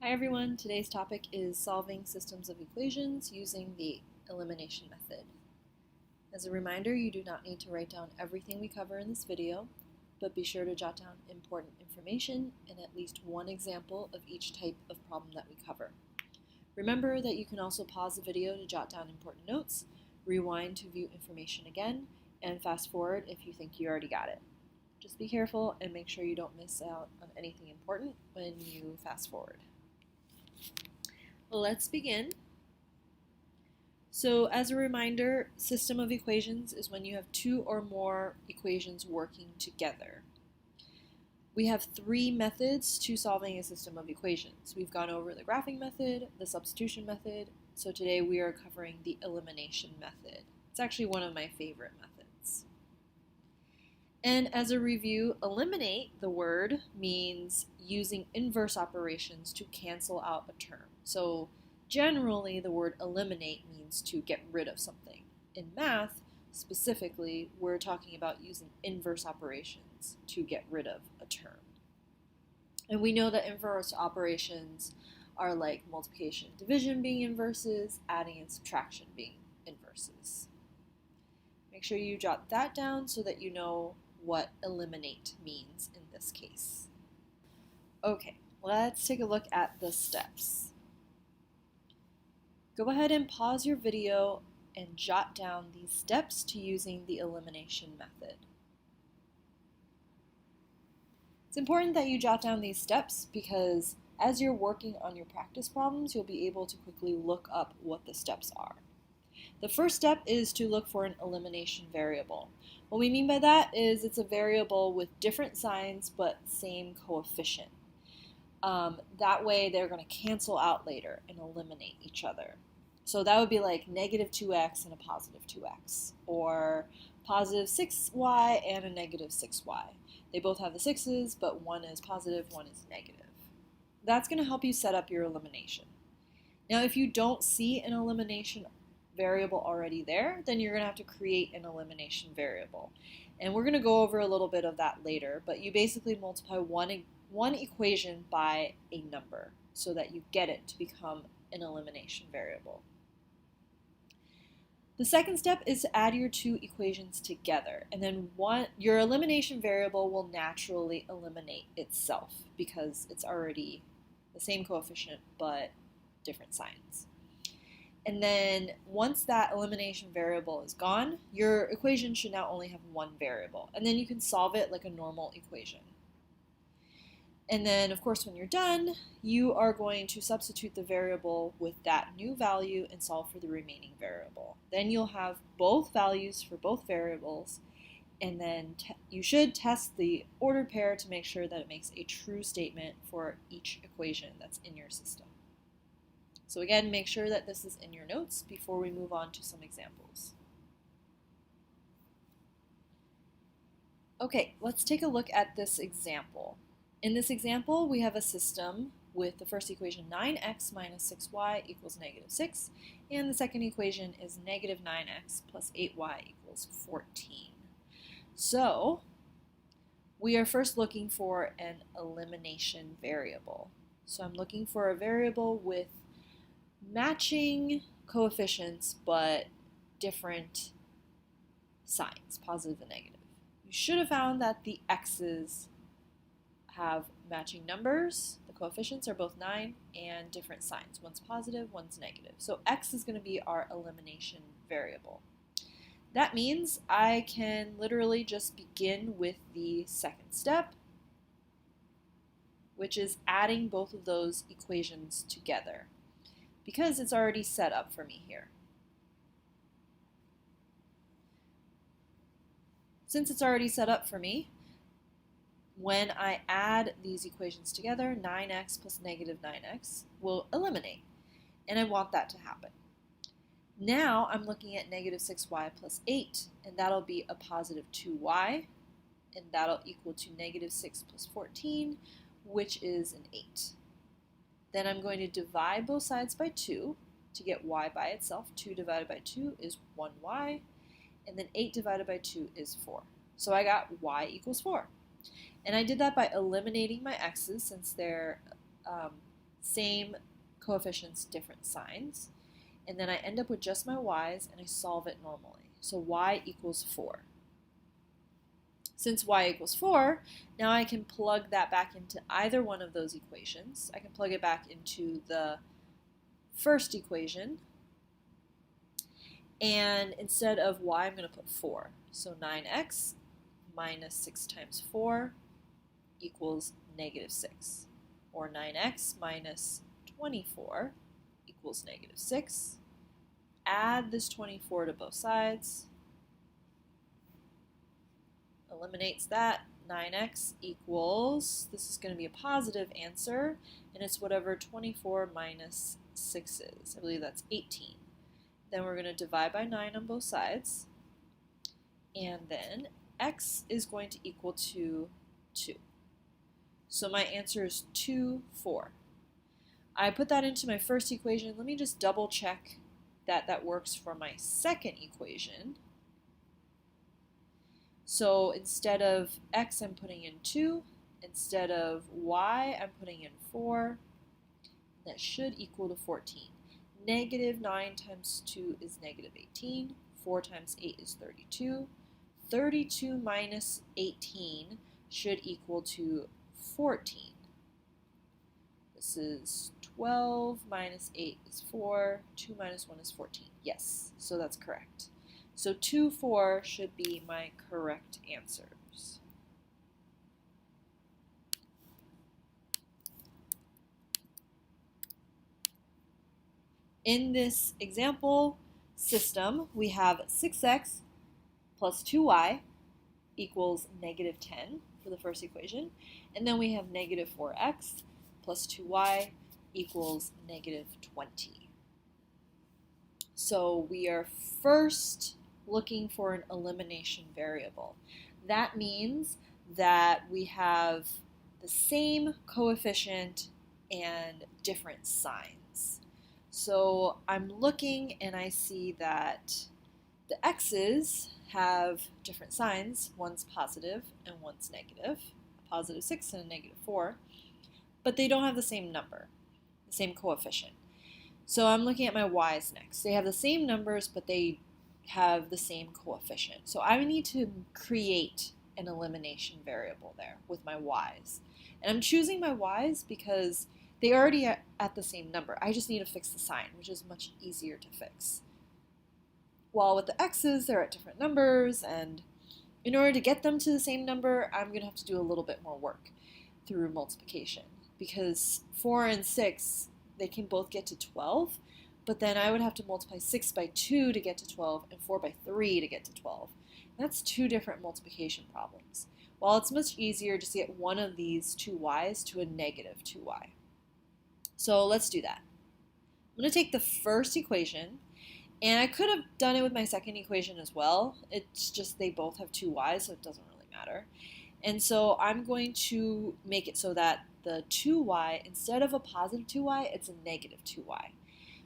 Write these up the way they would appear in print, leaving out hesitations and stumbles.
Hi everyone, today's topic is solving systems of equations using the elimination method. As a reminder, you do not need to write down everything we cover in this video, but be sure to jot down important information and at least one example of each type of problem that we cover. Remember that you can also pause the video to jot down important notes, rewind to view information again, and fast forward if you think you already got it. Just be careful and make sure you don't miss out on anything important when you fast forward. Let's begin. So as a reminder, system of equations is when you have two or more equations working together. We have three methods to solving a system of equations. We've gone over the graphing method, the substitution method, so today we are covering the elimination method. It's actually one of my favorite methods. And as a review, eliminate, the word, means using inverse operations to cancel out a term. So generally, the word eliminate means to get rid of something. In math, specifically, we're talking about using inverse operations to get rid of a term. And we know that inverse operations are like multiplication and division being inverses, adding and subtraction being inverses. Make sure you jot that down so that you know what eliminate means in this case. Okay, let's take a look at the steps. Go ahead and pause your video and jot down these steps to using the elimination method. It's important that you jot down these steps because as you're working on your practice problems, you'll be able to quickly look up what the steps are. The first step is to look for an elimination variable. What we mean by that is it's a variable with different signs but same coefficient. That way they're going to cancel out later and eliminate each other. So that would be like negative 2x and a positive 2x, or positive 6y and a negative 6y. They both have the 6's, but one is positive, one is negative. That's going to help you set up your elimination. Now, if you don't see an elimination variable already there, then you're going to have to create an elimination variable. And we're going to go over a little bit of that later, but you basically multiply one equation by a number so that you get it to become an elimination variable. The second step is to add your two equations together, and then your elimination variable will naturally eliminate itself because it's already the same coefficient but different signs. And then once that elimination variable is gone, your equation should now only have one variable, and then you can solve it like a normal equation. And then, of course, when you're done, you are going to substitute the variable with that new value and solve for the remaining variable. Then you'll have both values for both variables, and then you should test the ordered pair to make sure that it makes a true statement for each equation that's in your system. So again, make sure that this is in your notes before we move on to some examples. Okay, let's take a look at this example. In this example, we have a system with the first equation 9x minus 6y equals negative 6, and the second equation is negative 9x plus 8y equals 14. So we are first looking for an elimination variable. So I'm looking for a variable with matching coefficients but different signs, positive and negative. You should have found that the x's have matching numbers. The coefficients are both 9 and different signs. One's positive, one's negative. So x is going to be our elimination variable. That means I can literally just begin with the second step, which is adding both of those equations together because it's already set up for me here. Since it's already set up for me, when I add these equations together, 9x plus negative 9x will eliminate, and I want that to happen. Now I'm looking at negative 6y plus 8, and that'll be a positive 2y, and that'll equal to negative 6 plus 14, which is an 8. Then I'm going to divide both sides by 2 to get y by itself. 2 divided by 2 is 1y, and then 8 divided by 2 is 4. So I got y equals 4. And I did that by eliminating my x's since they're Same coefficients, different signs. And then I end up with just my y's and I solve it normally. So y equals 4. Since y equals 4, now I can plug that back into either one of those equations. I can plug it back into the first equation, and instead of y, I'm going to put 4. So 9x minus 6 times 4 equals negative 6. Or 9x minus 24 equals negative 6. Add this 24 to both sides. Eliminates that. 9x equals, this is going to be a positive answer, and it's whatever 24 minus 6 is. I believe that's 18. Then we're going to divide by 9 on both sides, and then x is going to equal to 2. So my answer is 2, 4. I put that into my first equation. Let me just double check that that works for my second equation. So instead of x, I'm putting in 2. Instead of y, I'm putting in 4. That should equal to 14. Negative 9 times 2 is negative 18. 4 times 8 is 32. 32 minus 18 should equal to 14. This is 12 minus 8 is 4. 2 minus 1 is 14. Yes, so that's correct. So 2, 4 should be my correct answers. In this example system, we have 6x plus 2y equals negative 10 for the first equation. And then we have negative 4x plus 2y equals negative 20. So we are first looking for an elimination variable. That means that we have the same coefficient and different signs. So I'm looking and I see that the x's have different signs. One's positive and one's negative, a positive 6 and a negative 4, but they don't have the same number, the same coefficient. So I'm looking at my y's next. They have the same numbers, but they have the same coefficient. So I need to create an elimination variable there with my y's. And I'm choosing my y's because they already are at the same number. I just need to fix the sign, which is much easier to fix. While with the x's, they're at different numbers, and in order to get them to the same number, I'm going to have to do a little bit more work through multiplication, because 4 and 6, they can both get to 12, but then I would have to multiply 6 by 2 to get to 12 and 4 by 3 to get to 12. That's two different multiplication problems. While it's much easier just to get one of these two y's to a negative 2y. So let's do that. I'm going to take the first equation, and I could have done it with my second equation as well. It's just they both have two y's, so it doesn't really matter. And so I'm going to make it so that the 2y, instead of a positive 2y, it's a negative 2y.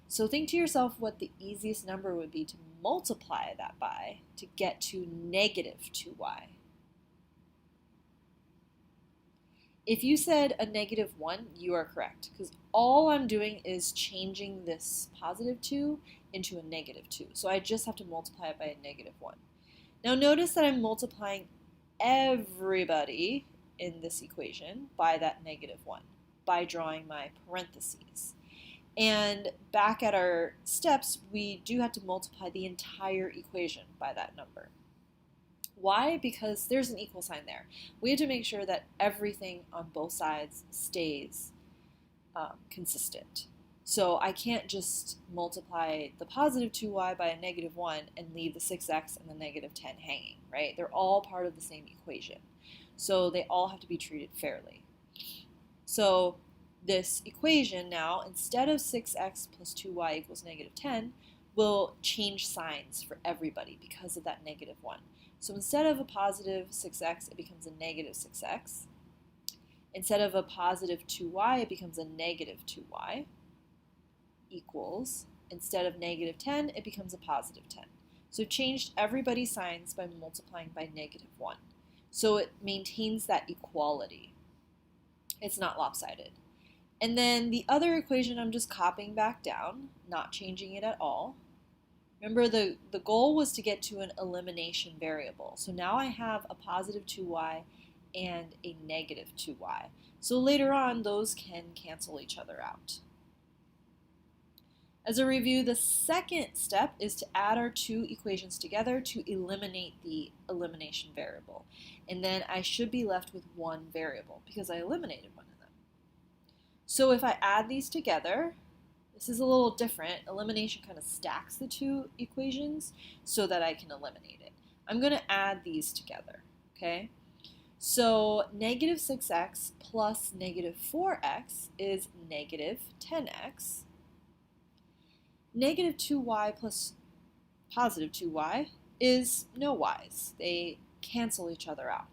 So think to yourself what the easiest number would be to multiply that by to get to negative 2y. If you said a negative 1, you are correct, because all I'm doing is changing this positive 2 into a negative 2. So I just have to multiply it by a negative 1. Now notice that I'm multiplying everybody in this equation by that negative 1 by drawing my parentheses. And back at our steps, we do have to multiply the entire equation by that number. Why? Because there's an equal sign there. We have to make sure that everything on both sides stays consistent. So I can't just multiply the positive 2y by a negative 1 and leave the 6x and the negative 10 hanging, right? They're all part of the same equation. So they all have to be treated fairly. So this equation now, instead of 6x plus 2y equals negative 10, will change signs for everybody because of that negative 1. So instead of a positive 6x, it becomes a negative 6x. Instead of a positive 2y, it becomes a negative 2y equals, instead of negative 10, it becomes a positive 10. So I've changed everybody's signs by multiplying by negative 1. So it maintains that equality. It's not lopsided. And then the other equation I'm just copying back down, not changing it at all. Remember, the goal was to get to an elimination variable. So now I have a positive 2y and a negative 2y. So later on, those can cancel each other out. As a review, the second step is to add our two equations together to eliminate the elimination variable. And then I should be left with one variable because I eliminated one of them. So if I add these together, this is a little different. Elimination kind of stacks the two equations so that I can eliminate it. I'm going to add these together, okay? So negative 6x plus negative 4x is negative 10x. Negative 2y plus positive 2y is no y's. They cancel each other out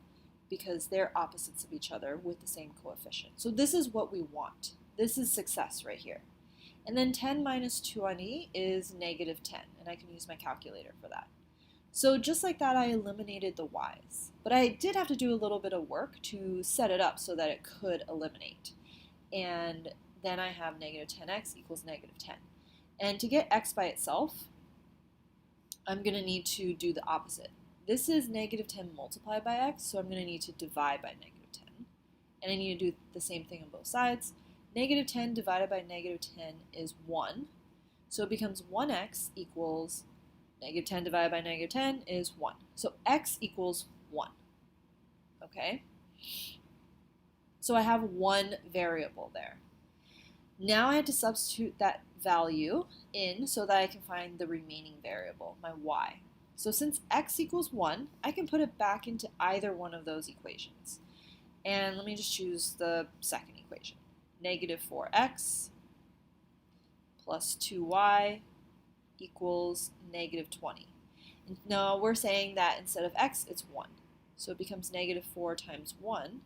because they're opposites of each other with the same coefficient. So this is what we want. This is success right here. And then 10 minus 20 is negative 10, and I can use my calculator for that. So just like that, I eliminated the y's. But I did have to do a little bit of work to set it up so that it could eliminate. And then I have negative 10x equals negative 10. And to get x by itself, I'm going to need to do the opposite. This is negative 10 multiplied by x, so I'm going to need to divide by negative 10. And I need to do the same thing on both sides. Negative 10 divided by negative 10 is 1. So it becomes 1x equals negative 10 divided by negative 10 is 1. So x equals 1. Okay? So I have one variable there. Now I have to substitute that value in so that I can find the remaining variable, my y. So since x equals 1, I can put it back into either one of those equations. And let me just choose the second equation. Negative 4x plus 2y equals negative 20. And now we're saying that instead of x, it's 1. So it becomes negative 4 times 1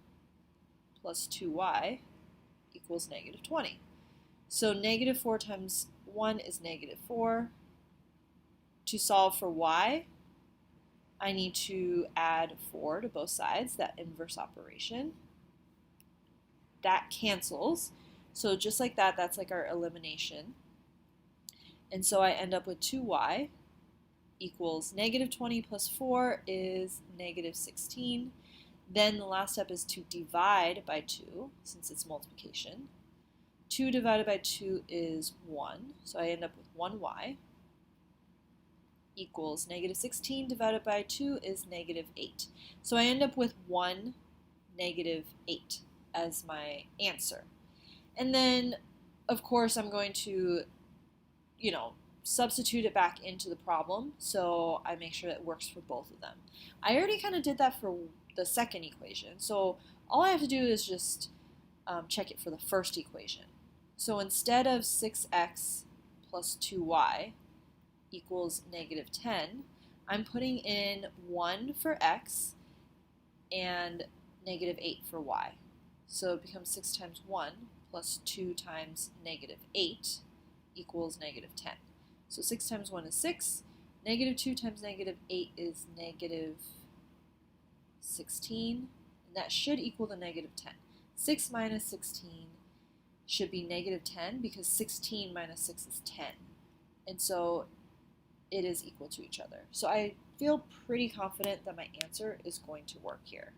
plus 2y equals negative 20. So negative 4 times 1 is negative 4. To solve for y, I need to add 4 to both sides, that inverse operation. That cancels. So just like that, that's like our elimination. And so I end up with 2y equals negative 20 plus 4 is negative 16. Then the last step is to divide by 2, since it's multiplication. 2 divided by 2 is 1, so I end up with 1y equals negative 16 divided by 2 is negative 8. So I end up with 1 negative 8 as my answer. And then, of course, I'm going to, substitute it back into the problem so I make sure that it works for both of them. I already kind of did that for the second equation, so all I have to do is just check it for the first equation. So instead of 6x plus 2y equals negative 10, I'm putting in 1 for x and negative 8 for y. So it becomes 6 times 1 plus 2 times negative 8 equals negative 10. So 6 times 1 is 6. Negative 2 times negative 8 is negative 16. And that should equal the negative 10. 6 minus 16 should be negative 10 because 16 minus 6 is 10. And so it is equal to each other. So I feel pretty confident that my answer is going to work here.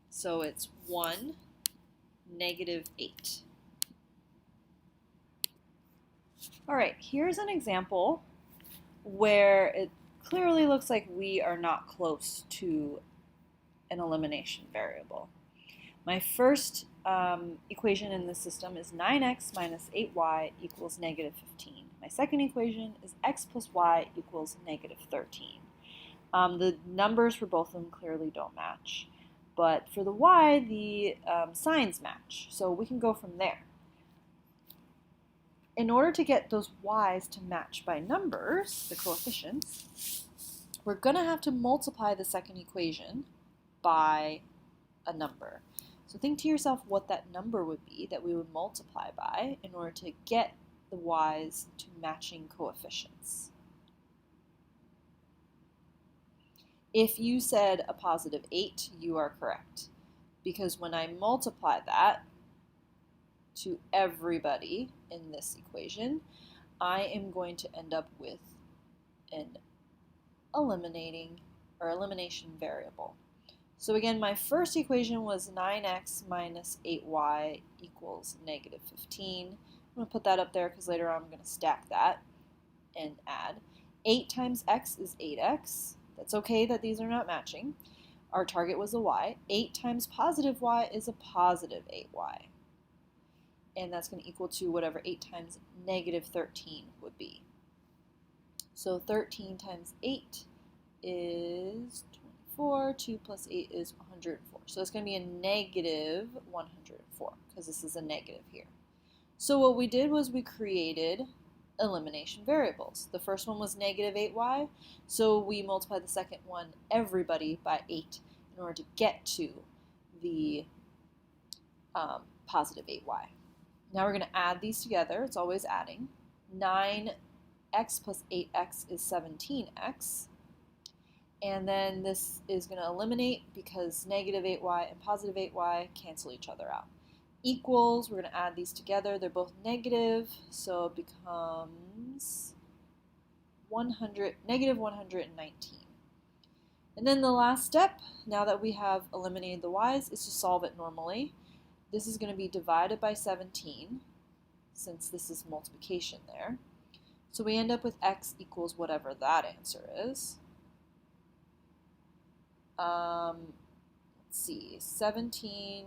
So it's 1, negative 8. All right, here's an example where it clearly looks like we are not close to an elimination variable. My first equation in this system is 9x minus 8y equals negative 15. My second equation is x plus y equals negative 13. The numbers for both of them clearly don't match. But for the y, the signs match. So we can go from there. In order to get those y's to match by numbers, the coefficients, we're going to have to multiply the second equation by a number. So think to yourself what that number would be that we would multiply by in order to get the y's to matching coefficients. If you said a positive 8, you are correct. Because when I multiply that to everybody in this equation, I am going to end up with an elimination variable. So again, my first equation was 9x minus 8y equals negative 15. I'm going to put that up there because later on I'm going to stack that and add. 8 times x is 8x. That's okay that these are not matching. Our target was a y. 8 times positive y is a positive 8y. And that's going to equal to whatever 8 times negative 13 would be. So 13 times 8 is 24. 2 plus 8 is 104. So it's going to be a negative 104 because this is a negative here. So what we did was we created elimination variables. The first one was negative 8y, so we multiplied the second one, everybody, by 8 in order to get to the positive 8y. Now we're going to add these together. It's always adding. 9x plus 8x is 17x. And then this is going to eliminate because negative 8y and positive 8y cancel each other out. Equals, we're going to add these together. They're both negative, so it becomes negative 119. And then the last step, now that we have eliminated the y's, is to solve it normally. This is going to be divided by 17, since this is multiplication there. So we end up with x equals whatever that answer is. Let's see, 17,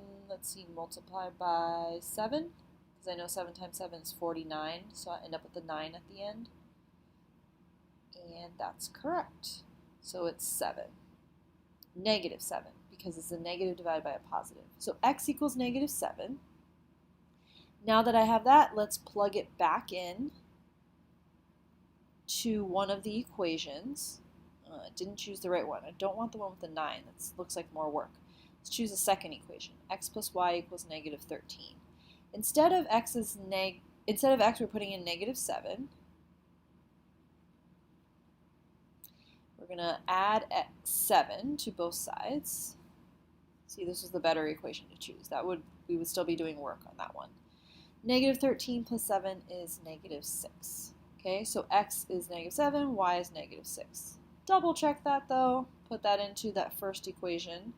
multiply by 7, because I know 7 times 7 is 49, so I end up with a 9 at the end. And that's correct. So it's 7. Negative 7, because it's a negative divided by a positive. So x equals negative 7. Now that I have that, let's plug it back in to one of the equations. I didn't choose the right one. I don't want the one with the 9. That looks like more work. Let's choose a second equation. X plus y equals negative 13. Instead of x, we're putting in negative 7. We're going to add 7 to both sides. See, this was the better equation to choose. We would still be doing work on that one. Negative 13 plus 7 is negative 6. Okay, so x is negative 7, y is negative 6. Double check that though. Put that into that first equation.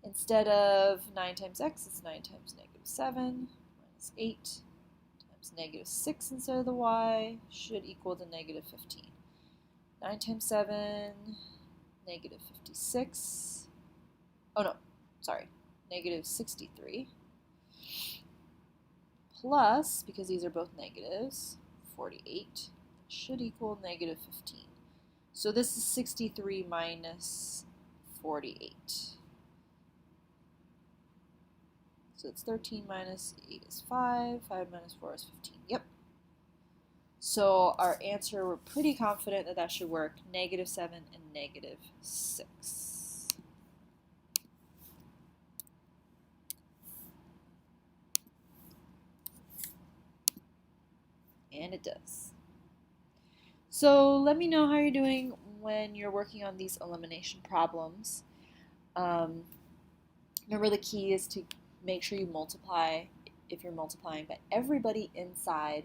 Instead of 9 times x, it's 9 times negative 7 minus 8 times negative 6 instead of the y should equal to negative 15. 9 times 7, negative 56. Oh no, sorry, negative 63. Plus, because these are both negatives, 48 should equal negative 15. So this is 63 minus 48. So it's 13 minus 8 is 5, 5 minus 4 is 15. Yep. So our answer, we're pretty confident that that should work, negative 7 and negative 6. And it does. So let me know how you're doing when you're working on these elimination problems. Remember, the key is to make sure you multiply, if you're multiplying, by everybody inside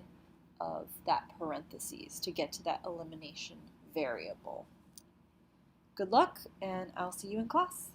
of that parentheses to get to that elimination variable. Good luck, and I'll see you in class.